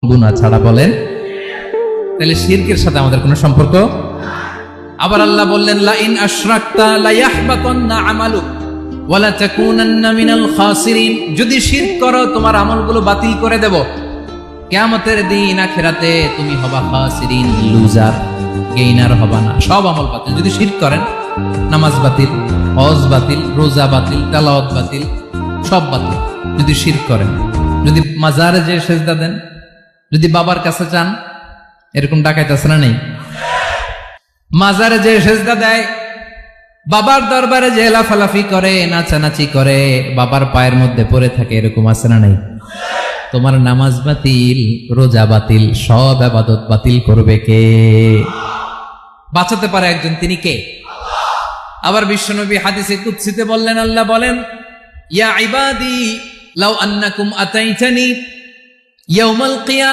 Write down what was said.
গুনাহ ছাড়া বলেন, তাহলে শিরকের সাথে আমাদের কোনো সম্পর্ক। আবার আল্লাহ বললেন লা ইন আশরাকতা লা ইয়াহবাতান্না আমালুক ওয়া লা তাকুনান্না মিনাল খাসিরিন, যদি শিরক করো তোমার আমলগুলো বাতিল করে দেব, কিয়ামতের দিন আখিরাতে তুমি হবা খাসিরিন, লুজার, গেইনার হবা না, সব আমল বাতিল। যদি শিরক করেন নামাজ বাতিল, হজ বাতিল, রোজা বাতিল, তেলাওয়াত বাতিল, সব বাতিল যদি শিরক করেন। যদি মাজারে যে সেজদা দেন, যদি বাবার কাছে চান, এরকম ডাকাইত আছে না নেই? মাজারে যে সেজদা দেয়, বাবার দরবারে যে লাফালাফি করে, নাচানাচি করে, বাবার পায়ের মধ্যে পড়ে থাকে, এরকম আছে না নেই? তোমার নামাজ বাতিল, রোজা বাতিল, সব ইবাদত বাতিল করবে কে? বাঁচাতে পারে একজন, তিনি কে? আবার বিশ্বনবী হাদিসে কুদসিতে বললেন, আল্লাহ বলেন ইয়া ইবাদি লাউ আন্নাকুম আতাইতানি ইয়াউমাল কিয়ামah